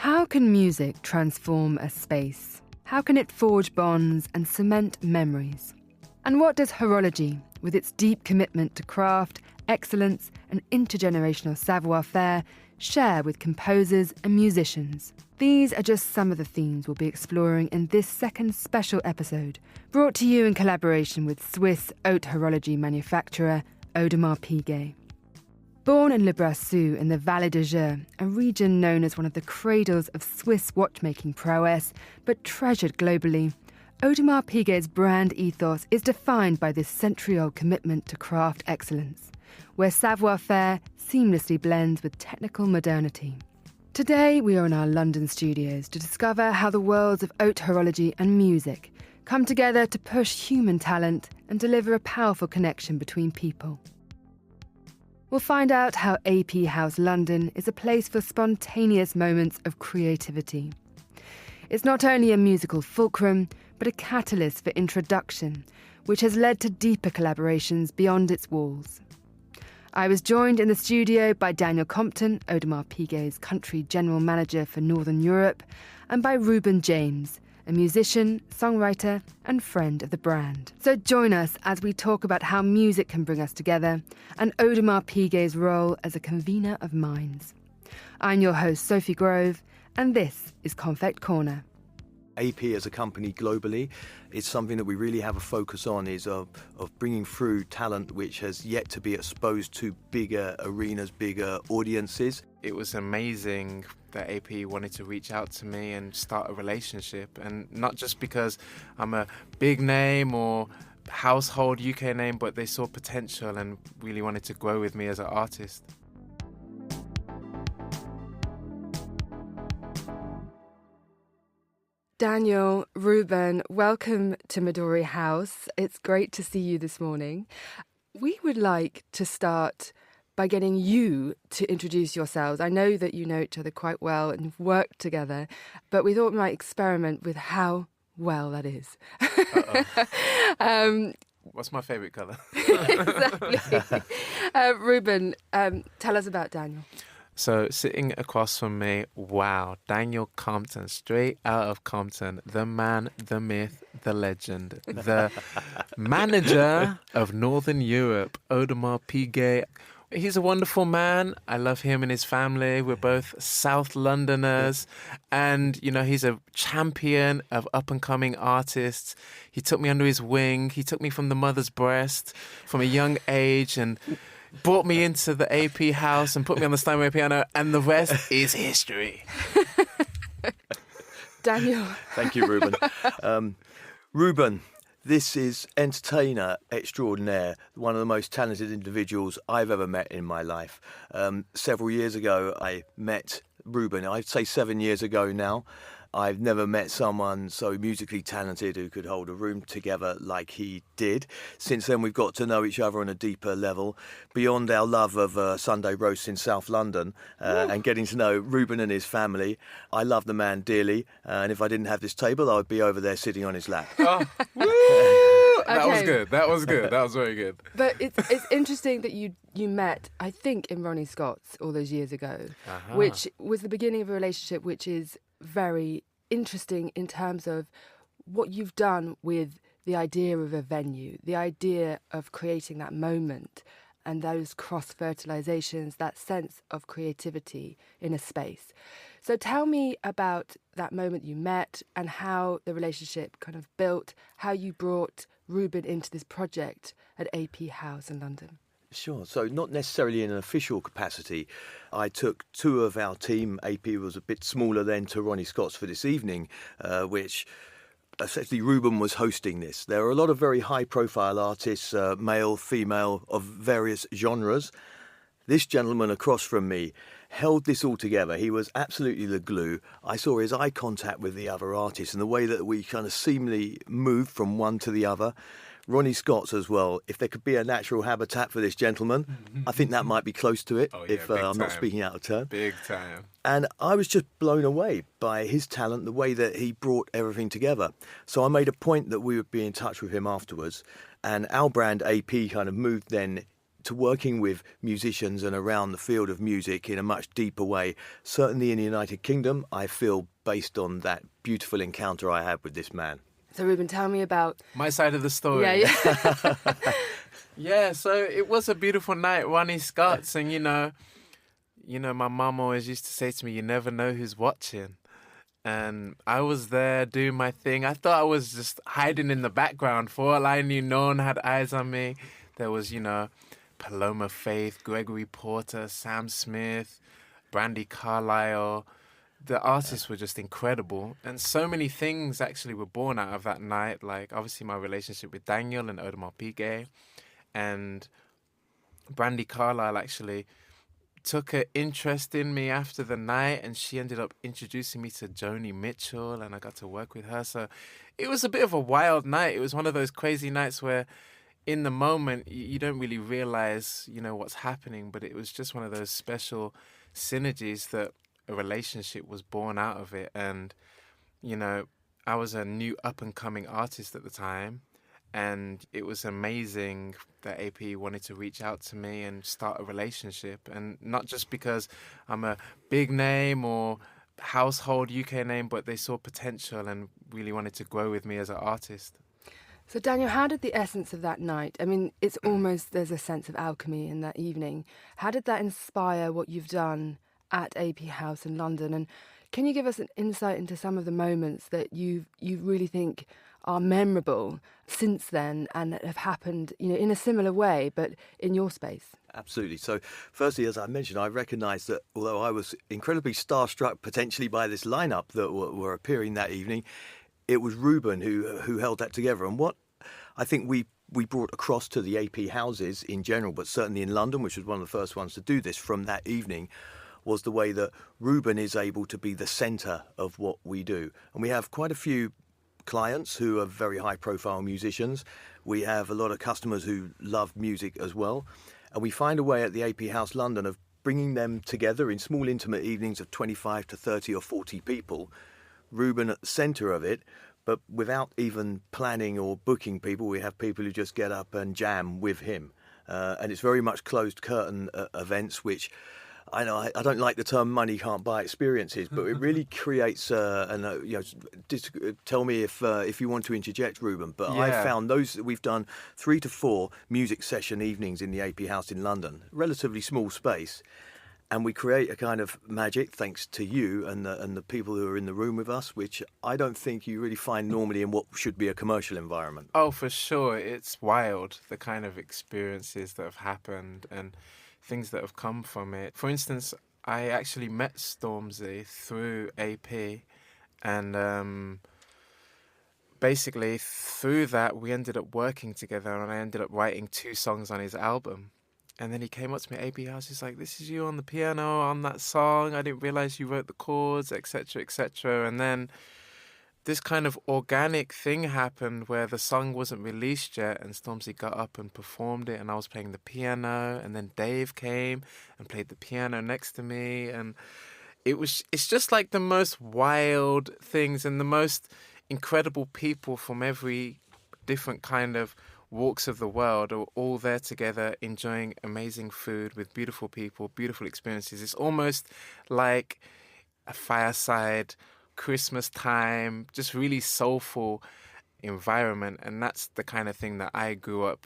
How can music transform a space? How can it forge bonds and cement memories? And what does horology, with its deep commitment to craft, excellence and intergenerational savoir-faire, share with composers and musicians? These are just some of the themes we'll be exploring in this second special episode, brought to you in collaboration with Swiss haute horology manufacturer Audemars Piguet. Born in Le Brassus in the Vallée de Gers, a region known as one of the cradles of Swiss watchmaking prowess, but treasured globally, Audemars Piguet's brand ethos is defined by this century-old commitment to craft excellence, where savoir-faire seamlessly blends with technical modernity. Today, we are in our London studios to discover how the worlds of haute horology and music come together to push human talent and deliver a powerful connection between people. We'll find out how AP House London is a place for spontaneous moments of creativity. It's not only a musical fulcrum, but a catalyst for introduction, which has led to deeper collaborations beyond its walls. I was joined in the studio by Daniel Compton, Audemars Piguet's country general manager for Northern Europe, and by Reuben James, a musician, songwriter, and friend of the brand. So join us as we talk about how music can bring us together and Audemars Piguet's role as a convener of minds. I'm your host, Sophie Grove, and this is Konfekt Korner. AP as a company globally, it's something that we really have a focus on, is of bringing through talent which has yet to be exposed to bigger arenas, bigger audiences. It was amazing that AP wanted to reach out to me and start a relationship, and not just because I'm a big name or household UK name, but they saw potential and really wanted to grow with me as an artist. Daniel, Reuben, welcome to Midori House. It's great to see you this morning. We would like to start by getting you to introduce yourselves. I know that you know each other quite well and you've worked together, but we thought we might experiment with how well that is. What's my favourite colour? Exactly. Reuben, tell us about Daniel. So sitting across from me, wow, Daniel Compton, straight out of Compton, the man, the myth, the legend, the manager of Northern Europe, Audemars Piguet. He's a wonderful man. I love him and his family. We're both South Londoners. And, you know, he's a champion of up-and-coming artists. He took me under his wing. He took me from the mother's breast from a young age and brought me into the AP house and put me on the Steinway piano, and the rest is history. Daniel. Thank you, Reuben. Reuben, this is entertainer extraordinaire, one of the most talented individuals I've ever met in my life. Several years ago, I met Reuben. I'd say 7 years ago now. I've never met someone so musically talented who could hold a room together like he did. Since then, we've got to know each other on a deeper level, beyond our love of Sunday roasts in South London and getting to know Reuben and his family. I love the man dearly, and if I didn't have this table, I would be over there sitting on his lap. Oh, woo! That was good. That was good. That was very good. But it's interesting that you met, I think, in Ronnie Scott's all those years ago, which was the beginning of a relationship which is very interesting in terms of what you've done with the idea of a venue, the idea of creating that moment and those cross-fertilizations, that sense of creativity in a space. So tell me about that moment you met and how the relationship kind of built, how you brought Reuben into this project at AP House in London. Sure. So not necessarily in an official capacity. I took two of our team. AP was a bit smaller then to Ronnie Scott's for this evening, which essentially Reuben was hosting this. There are a lot of very high-profile artists, male, female, of various genres. This gentleman across from me held this all together. He was absolutely the glue. I saw his eye contact with the other artists and the way that we kind of seamlessly moved from one to the other. Ronnie Scott's as well. If there could be a natural habitat for this gentleman, I think that might be close to it, if I'm not speaking out of turn. Big time. And I was just blown away by his talent, the way that he brought everything together. So I made a point that we would be in touch with him afterwards. And our brand, AP, kind of moved then to working with musicians and around the field of music in a much deeper way. Certainly in the United Kingdom, I feel, based on that beautiful encounter I had with this man. So, Reuben, tell me about... My side of the story. Yeah. Yeah, so it was a beautiful night, Ronnie Scott's, and you know, my mum always used to say to me, you never know who's watching. And I was there doing my thing. I thought I was just hiding in the background. For all I knew, no one had eyes on me. There was, Paloma Faith, Gregory Porter, Sam Smith, Brandy Carlisle. The artists were just incredible. And so many things actually were born out of that night. Like, obviously, my relationship with Daniel and Audemars Piguet. And Brandy Carlisle actually took an interest in me after the night, and she ended up introducing me to Joni Mitchell, and I got to work with her. So it was a bit of a wild night. It was one of those crazy nights where in the moment you don't really realize, what's happening, but it was just one of those special synergies that a relationship was born out of it. And, I was a new up-and-coming artist at the time, and it was amazing that AP wanted to reach out to me and start a relationship. And not just because I'm a big name or household UK name, but they saw potential and really wanted to grow with me as an artist. So, Daniel, how did the essence of that night, I mean, it's almost, there's a sense of alchemy in that evening. How did that inspire what you've done at AP House in London? And can you give us an insight into some of the moments that you really think are memorable since then and that have happened, in a similar way, but in your space? Absolutely. So, firstly, as I mentioned, I recognised that although I was incredibly starstruck potentially by this lineup that were appearing that evening, it was Reuben who held that together. And what I think we brought across to the AP houses in general, but certainly in London, which was one of the first ones to do this from that evening, was the way that Reuben is able to be the centre of what we do. And we have quite a few clients who are very high-profile musicians. We have a lot of customers who love music as well. And we find a way at the AP House London of bringing them together in small, intimate evenings of 25 to 30 or 40 people, Reuben at the centre of it, but without even planning or booking people. We have people who just get up and jam with him. And it's very much closed curtain events, which I know I don't like the term money can't buy experiences, but it really creates tell me if you want to interject, Reuben, but Yeah. I found we've done 3 to 4 music session evenings in the AP House in London, relatively small space, and we create a kind of magic thanks to you and the people who are in the room with us, which I don't think you really find normally in what should be a commercial environment. Oh, for sure. It's wild, the kind of experiences that have happened and things that have come from it. For instance, I actually met Stormzy through AP, and basically through that we ended up working together, and I ended up writing 2 songs on his album. And then he came up to me at AP House, he's like, this is you on the piano on that song, I didn't realise you wrote the chords, etc., etc. And then this kind of organic thing happened where the song wasn't released yet, and Stormzy got up and performed it, and I was playing the piano, and then Dave came and played the piano next to me, and it's just like the most wild things and the most incredible people from every different kind of walks of the world are all there together enjoying amazing food with beautiful people, beautiful experiences. It's almost like a fireside Christmas time, just really soulful environment. And that's the kind of thing that I grew up,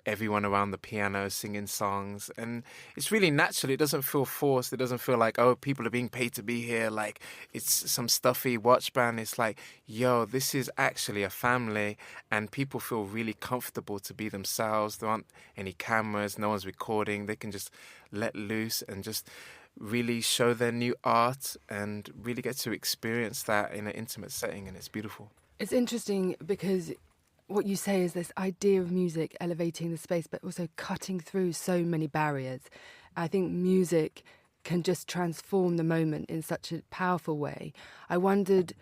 everyone around the piano singing songs, and it's really natural. It doesn't feel forced. It doesn't feel like, oh, people are being paid to be here, like it's some stuffy watch band. It's like, yo, this is actually a family, and people feel really comfortable to be themselves. There aren't any cameras, no one's recording. They can just let loose and just really show their new art and really get to experience that in an intimate setting, and it's beautiful. It's interesting because what you say is this idea of music elevating the space, but also cutting through so many barriers. I think music can just transform the moment in such a powerful way. I wondered,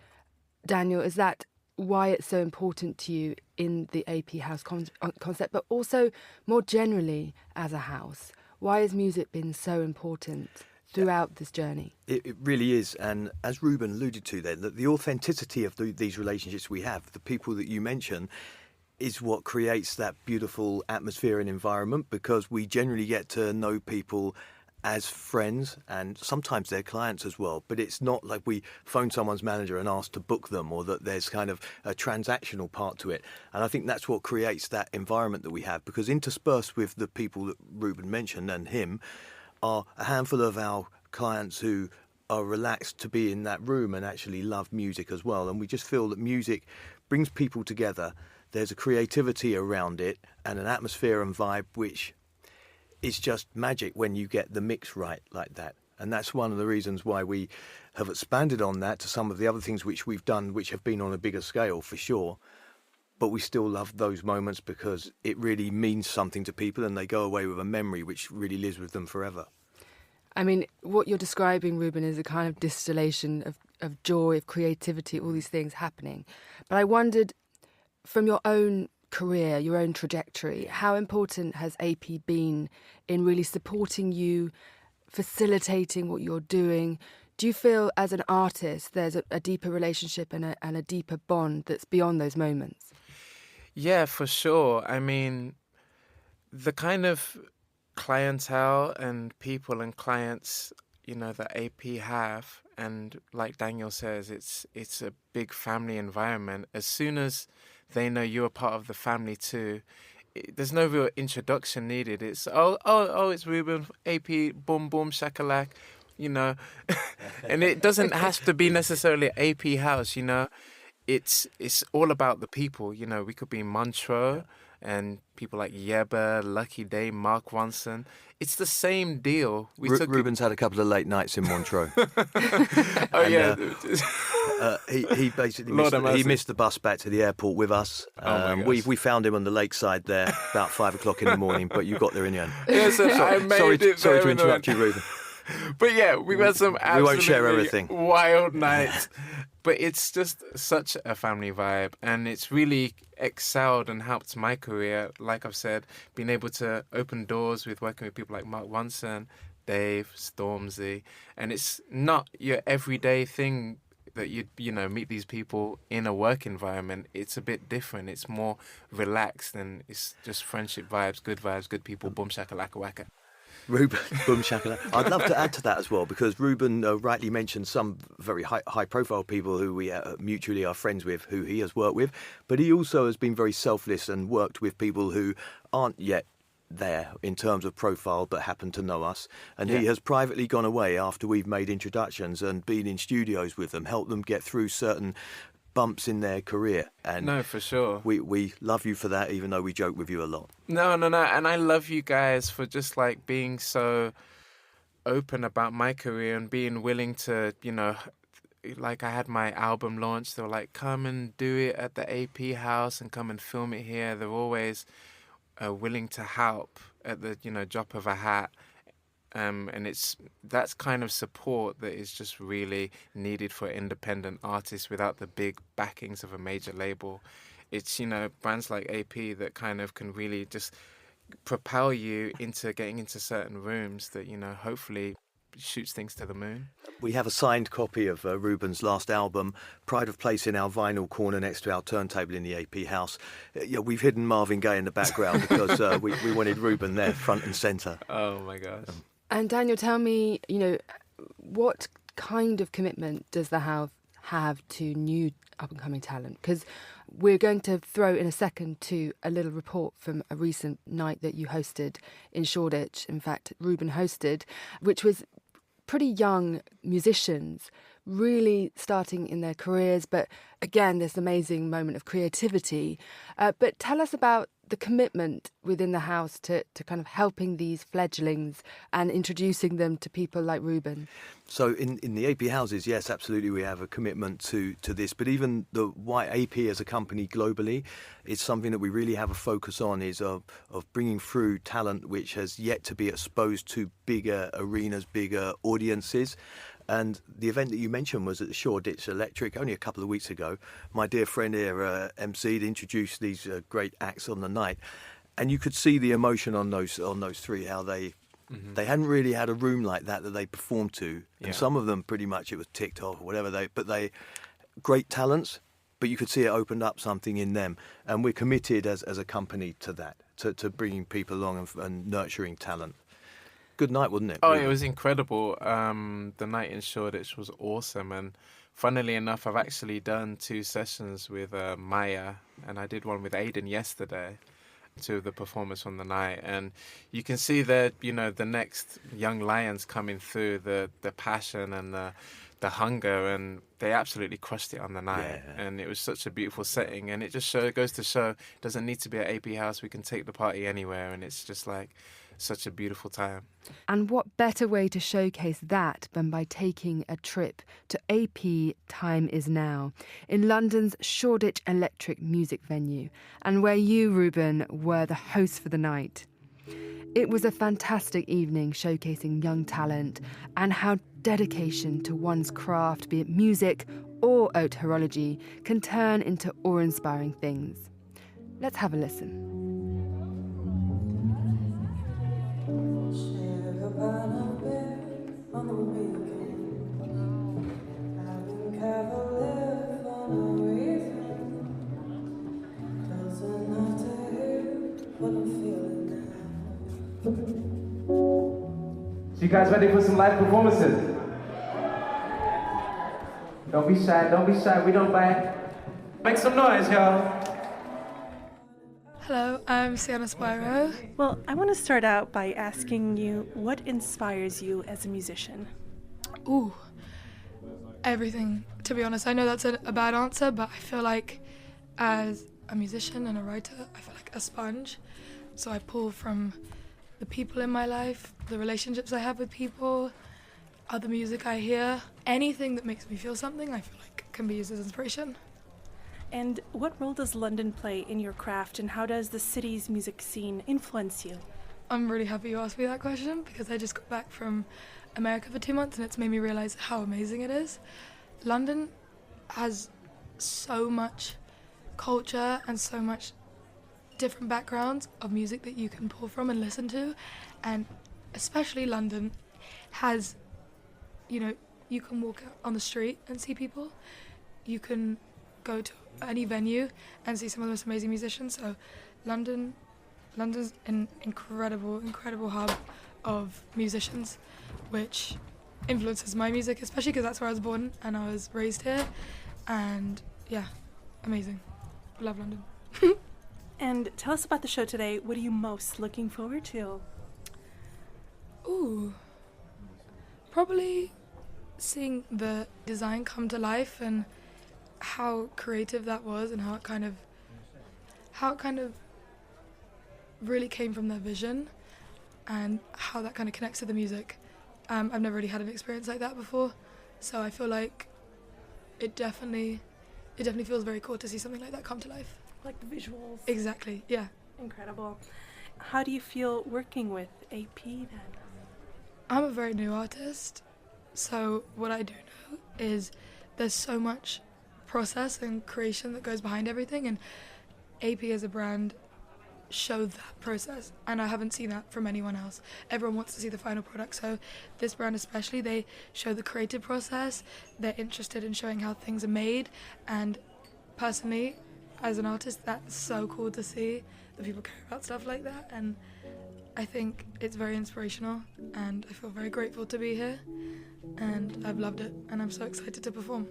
Daniel, is that why it's so important to you in the AP House concept, but also more generally as a house? Why has music been so important throughout this journey? It really is, and as Reuben alluded to then, that the authenticity of these relationships we have, the people that you mention, is what creates that beautiful atmosphere and environment, because we generally get to know people as friends and sometimes they're clients as well. But it's not like we phone someone's manager and ask to book them, or that there's kind of a transactional part to it. And I think that's what creates that environment that we have, because interspersed with the people that Reuben mentioned and him are a handful of our clients who are relaxed to be in that room and actually love music as well. And we just feel that music brings people together. There's a creativity around it and an atmosphere and vibe which is just magic when you get the mix right like that. And that's one of the reasons why we have expanded on that to some of the other things which we've done, which have been on a bigger scale for sure. But we still love those moments because it really means something to people and they go away with a memory which really lives with them forever. I mean, what you're describing, Reuben, is a kind of distillation of joy, of creativity, all these things happening. But I wondered, from your own career, your own trajectory, how important has AP been in really supporting you, facilitating what you're doing? Do you feel as an artist there's a deeper relationship and a deeper bond that's beyond those moments? Yeah, for sure. I mean, the kind of clientele and people and clients, you know, that AP have, and like Daniel says, it's a big family environment. As soon as they know you're a part of the family too, there's no real introduction needed. It's it's Reuben, AP, boom boom shakalak, you know. And it doesn't have to be necessarily AP house, you know. It's all about the people, you know. We could be in Montreux and people like Yeba, Lucky Day, Mark Ronson. It's the same deal. Reuben's had a couple of late nights in Montreux. He basically missed the bus back to the airport with us. We found him on the lakeside there about 5 o'clock in the morning, but you got there in the end. Yeah, so sorry to interrupt you, Reuben. But yeah, we've had some absolutely we won't share everything. Wild nights. But it's just such a family vibe, and it's really excelled and helped my career. Like I've said, being able to open doors with working with people like Mark Ronson, Dave, Stormzy, and it's not your everyday thing that you meet these people in a work environment. It's a bit different. It's more relaxed, and it's just friendship vibes, good people, boom shakalaka waka. Reuben, boom shakalaka. I'd love to add to that as well, because Reuben rightly mentioned some very high-profile people who we mutually are friends with, who he has worked with, but he also has been very selfless and worked with people who aren't yet there in terms of profile but happen to know us, and he has privately gone away after we've made introductions and been in studios with them, helped them get through certain bumps in their career. And no, for sure. We love you for that, even though we joke with you a lot. No. And I love you guys for just like being so open about my career and being willing to, you know, like I had my album launch. They were like, come and do it at the AP house and come and film it here. They're always willing to help at the, you know, drop of a hat. And that's kind of support that is just really needed for independent artists without the big backings of a major label. It's, you know, brands like AP that kind of can really just propel you into getting into certain rooms that, you know, hopefully shoots things to the moon. We have a signed copy of Reuben's last album, Pride of Place, in our vinyl corner next to our turntable in the AP house. We've hidden Marvin Gaye in the background because we wanted Reuben there front and centre. Oh my gosh. And Daniel, tell me, you know, what kind of commitment does the house have to new up-and-coming talent? Because we're going to throw in a second to a little report from a recent night that you hosted in Shoreditch. In fact, Reuben hosted, which was pretty young musicians really starting in their careers. But again, this amazing moment of creativity. But tell us about the commitment within the house to kind of helping these fledglings and introducing them to people like Reuben. So in the AP houses, yes, absolutely, we have a commitment to this. But even the why AP as a company globally, it's something that we really have a focus on, is of bringing through talent which has yet to be exposed to bigger arenas, bigger audiences. And the event that you mentioned was at the Shoreditch Electric only a couple of weeks ago. My dear friend here, MC'd, introduced these great acts on the night, and you could see the emotion on those three, how they hadn't really had a room like that they performed to, and some of them pretty much it was ticked off or whatever. But they great talents, but you could see it opened up something in them. And we're committed as a company to that, to bringing people along and nurturing talent. Good night, wasn't it? Oh, it was incredible. The night in Shoreditch was awesome. And funnily enough, I've actually done 2 sessions with Maya, and I did one with Aidan yesterday, 2 of the performers from the night. And you can see that, the next young lions coming through, the passion and the hunger, and they absolutely crushed it on the night. Yeah. And it was such a beautiful setting, and it just goes to show it doesn't need to be at AP House. We can take the party anywhere, and it's just like such a beautiful time. And what better way to showcase that than by taking a trip to AP Time Is Now in London's Shoreditch Electric Music Venue, and where you, Reuben, were the host for the night. It was a fantastic evening showcasing young talent and how dedication to one's craft, be it music or haute horology, can turn into awe-inspiring things. Let's have a listen. So you guys ready for some live performances? Don't be shy, we don't bite. Make some noise, y'all. Hello, I'm Sienna Spyro. Well, I want to start out by asking you, what inspires you as a musician? Ooh, everything, to be honest. I know that's a bad answer, but I feel like as a musician and a writer, I feel like a sponge. So I pull from the people in my life, the relationships I have with people, other music I hear. Anything that makes me feel something, I feel like can be used as inspiration. And what role does London play in your craft, and how does the city's music scene influence you? I'm really happy you asked me that question, because I just got back from America for 2 months and it's made me realise how amazing it is. London has so much culture and so much different backgrounds of music that you can pull from and listen to, and especially London has, you can walk out on the street and see people. You can go to any venue and see some of the most amazing musicians. So London's an incredible hub of musicians, which influences my music, especially because that's where I was born and I was raised here. And yeah, amazing. Love London. And tell us about the show today. What are you most looking forward to? Ooh, probably seeing the design come to life and how creative that was, and how it kind of really came from their vision, and how that kind of connects to the music. I've never really had an experience like that before, so I feel like it definitely feels very cool to see something like that come to life. Like the visuals. Exactly, yeah. Incredible. How do you feel working with AP then? I'm a very new artist, so what I do know is there's so much process and creation that goes behind everything, and AP as a brand show that process, and I haven't seen that from anyone else. Everyone wants to see the final product, so this brand especially, they show the creative process. They're interested in showing how things are made, and personally, as an artist, that's so cool to see that people care about stuff like that, and I think it's very inspirational, and I feel very grateful to be here, and I've loved it, and I'm so excited to perform.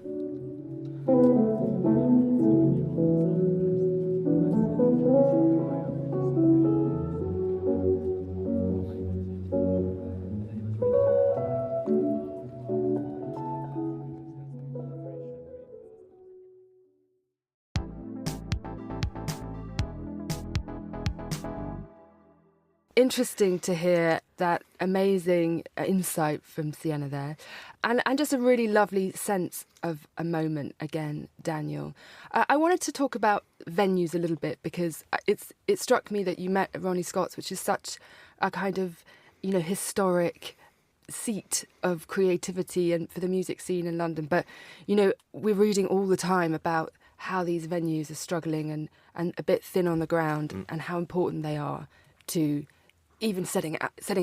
Interesting to hear that amazing insight from Sienna there, and just a really lovely sense of a moment again, Daniel. I wanted to talk about venues a little bit, because it struck me that you met at Ronnie Scott's, which is such a kind of, historic seat of creativity and for the music scene in London. But, we're reading all the time about how these venues are struggling and a bit thin on the ground, and how important they are to even setting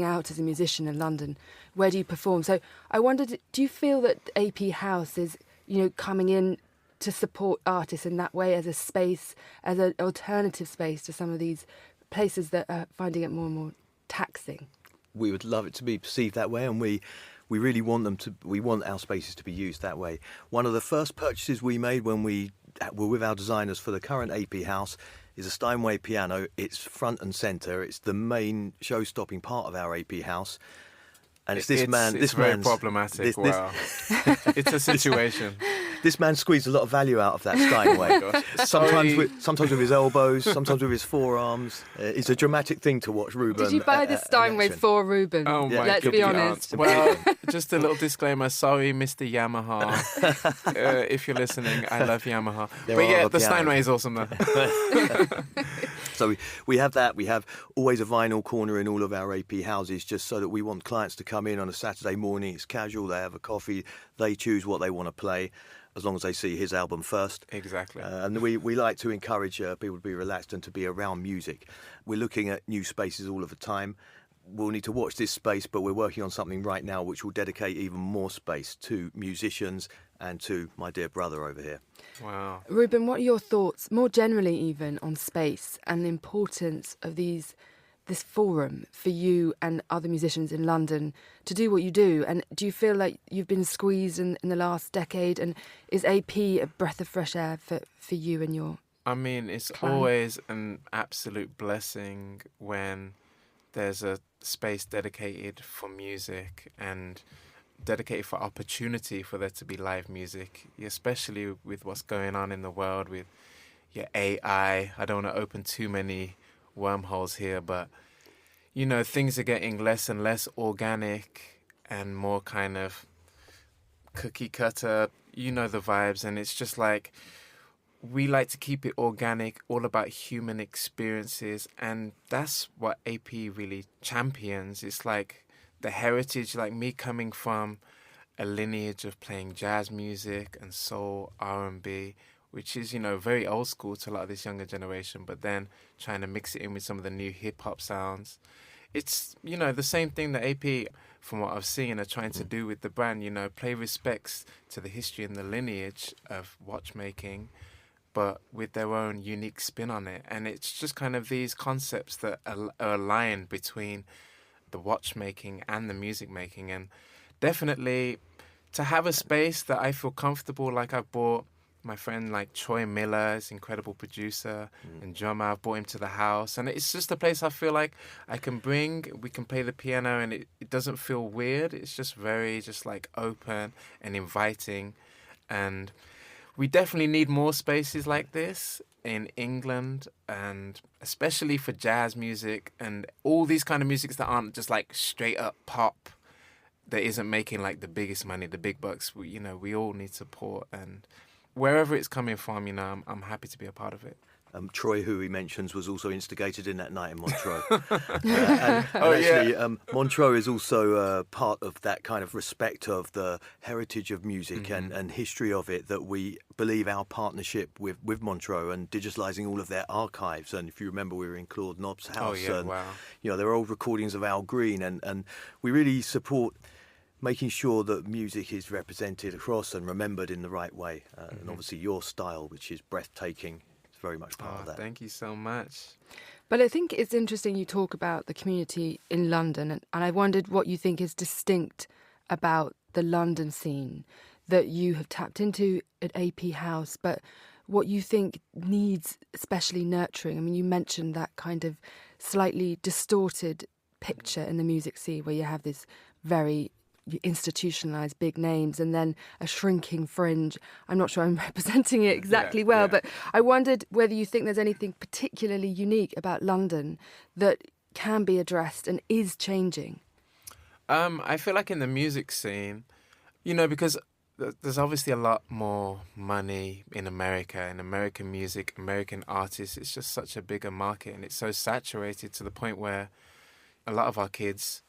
out as a musician in London. Where do you perform? So I wondered, do you feel that AP House is, coming in to support artists in that way as a space, as an alternative space to some of these places that are finding it more and more taxing? We would love it to be perceived that way, and we really want we want our spaces to be used that way. One of the first purchases we made when we were with our designers for the current AP house is a Steinway piano. It's front and centre. It's the main show-stopping part of our AP house. And it's this man. It's very problematic. Wow, it's a situation. This man squeezed a lot of value out of that Steinway. sometimes with his elbows, sometimes with his forearms. It's a dramatic thing to watch Reuben. Did you buy the Steinway for Reuben? Oh my! Let's be honest. Well, just a little disclaimer. Sorry, Mr. Yamaha. If you're listening, I love Yamaha. But yeah, the Steinway is awesome though. So we have that. We have always a vinyl corner in all of our AP houses, just so that we want clients to come in on a Saturday morning. It's casual. They have a coffee. They choose what they want to play, as long as they see his album first. Exactly. And we like to encourage people to be relaxed and to be around music. We're looking at new spaces all of the time. We'll need to watch this space, but we're working on something right now which will dedicate even more space to musicians and to my dear brother over here. Wow. Reuben, what are your thoughts, more generally even, on space and the importance of this forum for you and other musicians in London to do what you do? And do you feel like you've been squeezed in the last decade? And is AP a breath of fresh air for you and your I mean, it's client? always an absolute blessing when there's a space dedicated for music and dedicated for opportunity for there to be live music, especially with what's going on in the world with your AI. I don't want to open too many wormholes here, but, you know, things are getting less and less organic and more kind of cookie cutter, you know the vibes, and it's just like, we like to keep it organic, all about human experiences, and that's what AP really champions. It's like the heritage, like me coming from a lineage of playing jazz music and soul, R&B, which is, you know, very old school to a lot of this younger generation, but then trying to mix it in with some of the new hip-hop sounds. It's, you know, the same thing that AP, from what I've seen, are trying to do with the brand, you know, pay respects to the history and the lineage of watchmaking, but with their own unique spin on it. And it's just kind of these concepts that are aligned between the watchmaking and the music making. And definitely to have a space that I feel comfortable, like I've brought my friend like Troy Miller, is an incredible producer and drummer. I've brought him to the house, and it's just a place I feel like I can we can play the piano, and it doesn't feel weird. It's just very just like open and inviting. And we definitely need more spaces like this in England, and especially for jazz music and all these kind of musics that aren't just like straight up pop, that isn't making like the biggest money, the big bucks. We all need support, and wherever it's coming from, I'm happy to be a part of it. Troy, who he mentions, was also instigated in that night in Montreux. Montreux is also part of that kind of respect of the heritage of music and history of it, that we believe our partnership with Montreux and digitalising all of their archives. And if you remember, we were in Claude Nobb's house. Wow. There are old recordings of Al Green, and we really support making sure that music is represented across and remembered in the right way. And obviously your style, which is breathtaking, very much part of that. Thank you so much. But I think it's interesting you talk about the community in London, and I wondered what you think is distinct about the London scene that you have tapped into at AP House, but what you think needs especially nurturing. I mean, you mentioned that kind of slightly distorted picture in the music scene where you have this very institutionalised big names and then a shrinking fringe. I'm not sure I'm representing it exactly well, but I wondered whether you think there's anything particularly unique about London that can be addressed and is changing. I feel like in the music scene, because there's obviously a lot more money in America, in American music, American artists. It's just such a bigger market, and it's so saturated to the point where a lot of our kids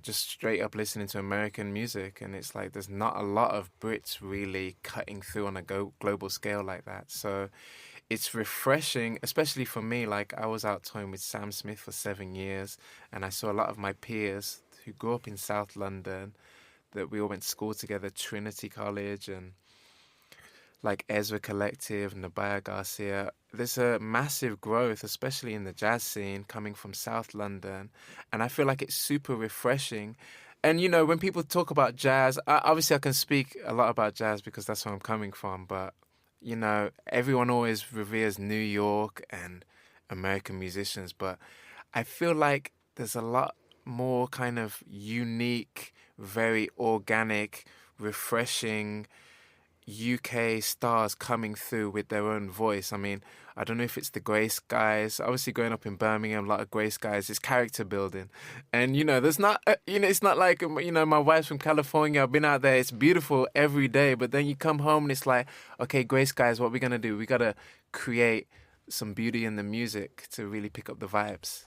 just straight up listening to American music, and it's like there's not a lot of Brits really cutting through on a global scale like that. So it's refreshing, especially for me. Like, I was out touring with Sam Smith for 7 years, and I saw a lot of my peers who grew up in South London, that we all went to school together, Trinity College, and like Ezra Collective, Nabaya Garcia. There's a massive growth, especially in the jazz scene, coming from South London. And I feel like it's super refreshing. And, you know, when people talk about jazz, obviously I can speak a lot about jazz because that's where I'm coming from. But, you know, everyone always reveres New York and American musicians. But I feel like there's a lot more kind of unique, very organic, refreshing UK stars coming through with their own voice. I mean, I don't know if it's the Grey Skies. Obviously, growing up in Birmingham, a lot of Grey Skies is character building. And, you know, there's not, it's not like, you know, my wife's from California. I've been out there. It's beautiful every day. But then you come home and it's like, okay, Grey Skies, what are we going to do? We got to create some beauty in the music to really pick up the vibes.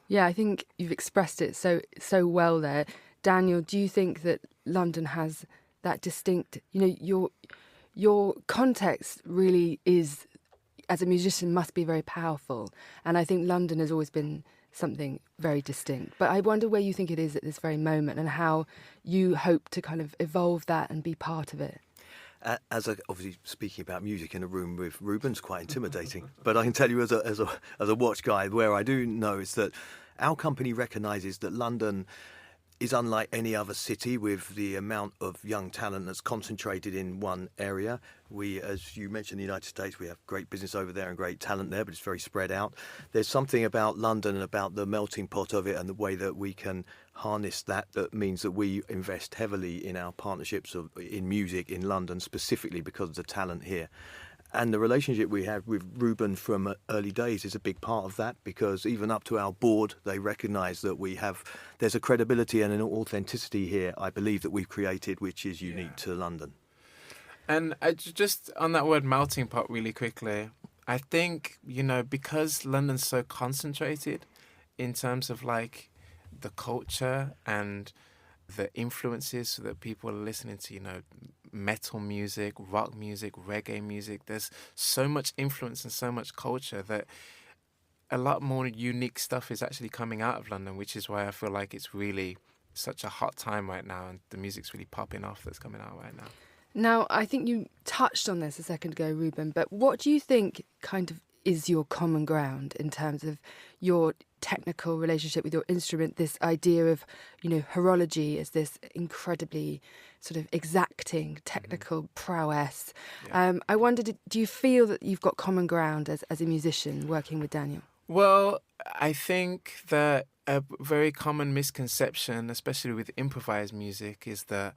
Yeah, I think you've expressed it so well there. Daniel, do you think that London has that distinct, you know, your context really is, as a musician, must be very powerful. And I think London has always been something very distinct. But I wonder where you think it is at this very moment and how you hope to kind of evolve that and be part of it. Obviously speaking about music in a room with Reuben's quite intimidating. But I can tell you as a watch guy, where I do know is that our company recognises that London is unlike any other city with the amount of young talent that's concentrated in one area. We, as you mentioned, the United States, we have great business over there and great talent there, but it's very spread out. There's something about London and about the melting pot of it and the way that we can harness that means that we invest heavily in our partnerships in music in London, specifically because of the talent here. And the relationship we have with Reuben from early days is a big part of that, because even up to our board, they recognise that there's a credibility and an authenticity here, I believe, that we've created, which is unique to London. And just on that word melting pot really quickly, I think, you know, because London's so concentrated in terms of like the culture and the influences that people are listening to, you know, metal music, rock music, reggae music. There's so much influence and so much culture that a lot more unique stuff is actually coming out of London, which is why I feel like it's really such a hot time right now and the music's really popping off that's coming out right now. Now, I think you touched on this a second ago, Reuben, but what do you think kind of is your common ground in terms of your technical relationship with your instrument, this idea of, you know, horology as this incredibly sort of exacting technical prowess. Yeah. I wondered, do you feel that you've got common ground as a musician working with Daniel? Well, I think that a very common misconception, especially with improvised music, is that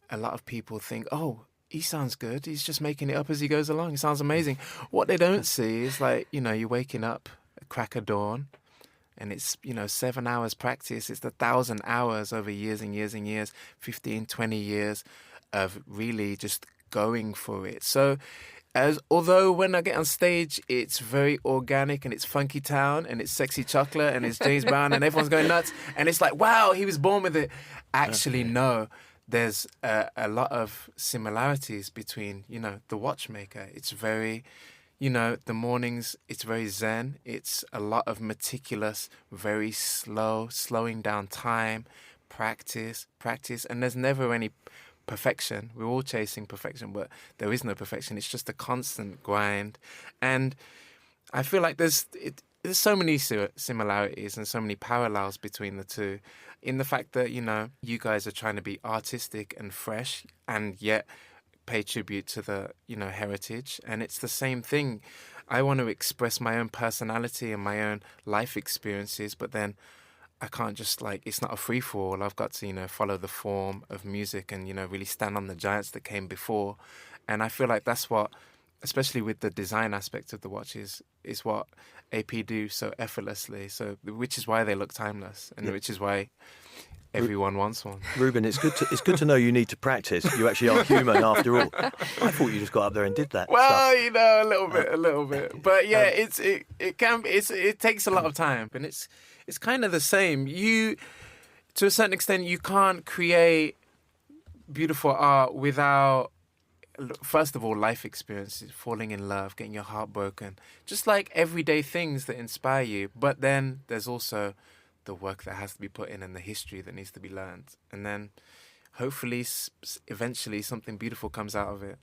a lot of people think, oh, he sounds good. He's just making it up as he goes along. It sounds amazing. What they don't see is, like, you know, you're waking up at crack of dawn and it's, you know, 7 hours practice. It's 1,000 hours over years and years and years, 15, 20 years of really just going for it. So although when I get on stage, it's very organic and it's Funky Town and it's Sexy Chocolate and it's James Brown and everyone's going nuts and it's like, wow, he was born with it. Actually, no. There's a lot of similarities between, you know, the watchmaker. It's very, you know, the mornings, it's very zen. It's a lot of meticulous, very slowing down time, practice. And there's never any perfection. We're all chasing perfection, but there is no perfection. It's just a constant grind. And I feel like there's so many similarities and so many parallels between the two, in the fact that, you know, you guys are trying to be artistic and fresh and yet pay tribute to the, you know, heritage. And it's the same thing. I want to express my own personality and my own life experiences, but then I can't just, like, it's not a free-for-all. I've got to, you know, follow the form of music and, you know, really stand on the giants that came before. And I feel like that's what, especially with the design aspect of the watches, is what AP do so effortlessly. So, which is why they look timeless, and which is why everyone wants one. Reuben, it's good to know you need to practice. You actually are human after all. I thought you just got up there and did that. Well, stuff. you know, a little bit. But yeah, it takes a lot of time, and it's kind of the same. You, to a certain extent, you can't create beautiful art without, first of all, life experiences, falling in love, getting your heart broken, just like everyday things that inspire you. But then there's also the work that has to be put in and the history that needs to be learned. And then hopefully, eventually, something beautiful comes out of it.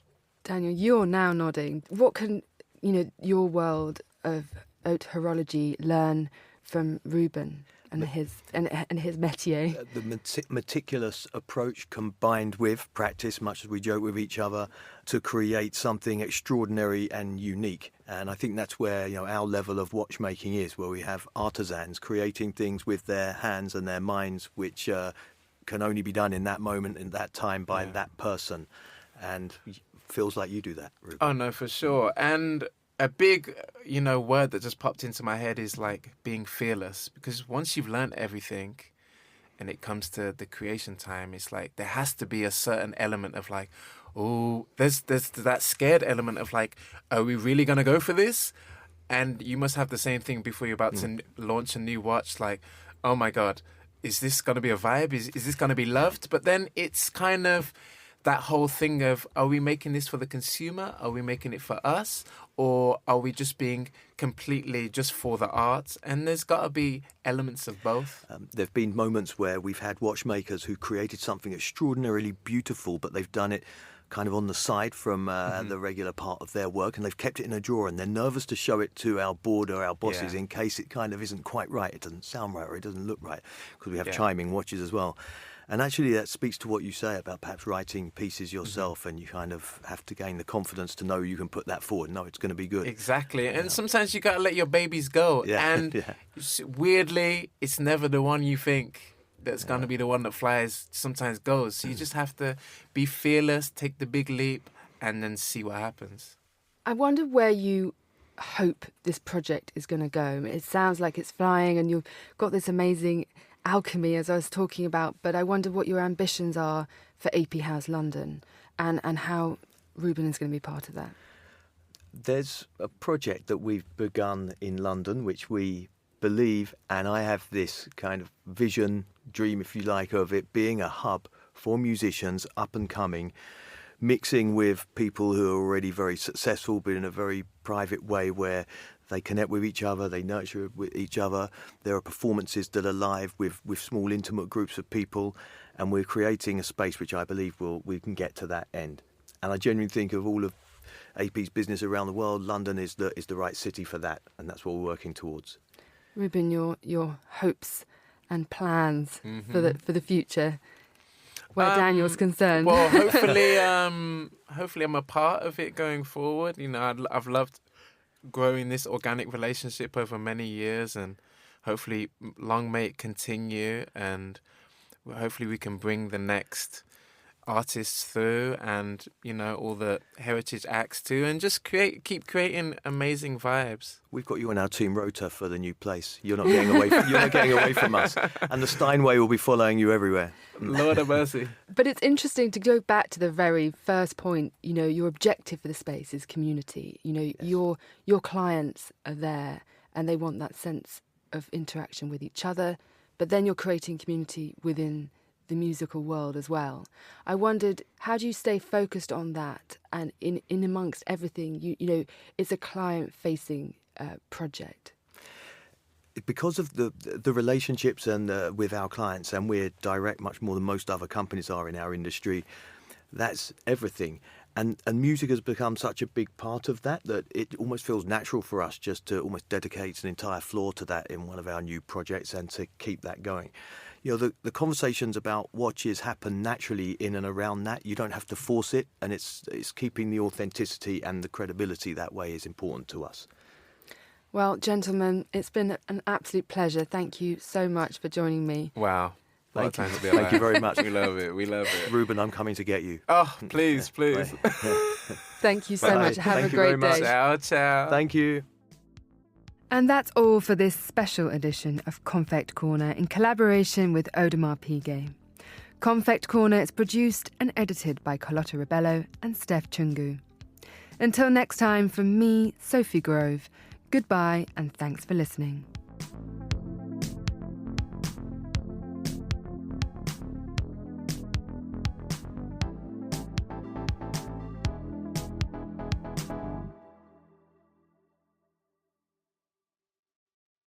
Daniel, you're now nodding. What can, your world of haute horology learn from Reuben and his métier? The meticulous approach combined with practice, much as we joke with each other, to create something extraordinary and unique. And I think that's where our level of watchmaking is, where we have artisans creating things with their hands and their minds, which can only be done in that moment, in that time, by that person. And feels like you do that, Reuben. Oh, no, for sure. And a big, word that just popped into my head is like being fearless. Because once you've learned everything and it comes to the creation time, it's like there has to be a certain element of like, oh, there's that scared element of like, are we really going to go for this? And you must have the same thing before you're about to launch a new watch. Like, oh my God, is this going to be a vibe? Is this going to be loved? But then it's kind of that whole thing of, are we making this for the consumer? Are we making it for us? Or are we just being completely just for the art? And there's got to be elements of both. There have been moments where we've had watchmakers who created something extraordinarily beautiful, but they've done it kind of on the side from the regular part of their work, and they've kept it in a drawer, and they're nervous to show it to our board or our bosses in case it kind of isn't quite right. It doesn't sound right or it doesn't look right, because we have chiming watches as well. And actually that speaks to what you say about perhaps writing pieces yourself, and you kind of have to gain the confidence to know you can put that forward, know it's going to be good. Exactly. And sometimes you got to let your babies go. Yeah. And weirdly, it's never the one you think that's going to be the one that flies, sometimes goes. So you just have to be fearless, take the big leap, and then see what happens. I wonder where you hope this project is going to go. It sounds like it's flying and you've got this amazing alchemy, as I was talking about, but I wonder what your ambitions are for AP House London and how Reuben is going to be part of that. There's a project that we've begun in London, which we believe, and I have this kind of vision, dream, if you like, of it being a hub for musicians up and coming, mixing with people who are already very successful, but in a very private way where they connect with each other, they nurture with each other. There are performances that are live with small intimate groups of people, and we're creating a space which I believe we can get to that end. And I genuinely think of all of AP's business around the world, London is the right city for that, and that's what we're working towards. Reuben, your hopes and plans for the future, where Daniel's concerned. Well, hopefully I'm a part of it going forward. I've loved growing this organic relationship over many years, and hopefully long may it continue, and hopefully we can bring the next artists through, and all the heritage acts too, and just keep creating amazing vibes. We've got you on our team rota for the new place. You're not getting away. You're not getting away from us, and the Steinway will be following you everywhere. Lord have mercy. But it's interesting to go back to the very first point. Your objective for the space is community. Your clients are there, and they want that sense of interaction with each other. But then you're creating community within the musical world as well. I wondered, how do you stay focused on that? And in amongst everything, it's a client-facing project. Because of the relationships and with our clients, and we're direct much more than most other companies are in our industry, that's everything. And music has become such a big part of that it almost feels natural for us just to almost dedicate an entire floor to that in one of our new projects and to keep that going. The conversations about watches happen naturally in and around that. You don't have to force it, and it's keeping the authenticity and the credibility that way is important to us. Well, gentlemen, it's been an absolute pleasure. Thank you so much for joining me. Wow. Thank you very much. We love it. Reuben, I'm coming to get you. Oh, please. Thank you so much. Have a great day. Ciao. Thank you. And that's all for this special edition of Konfekt Korner in collaboration with Audemars Piguet. Konfekt Korner is produced and edited by Carlotta Rebello and Steph Chungu. Until next time, from me, Sophie Grove, goodbye and thanks for listening.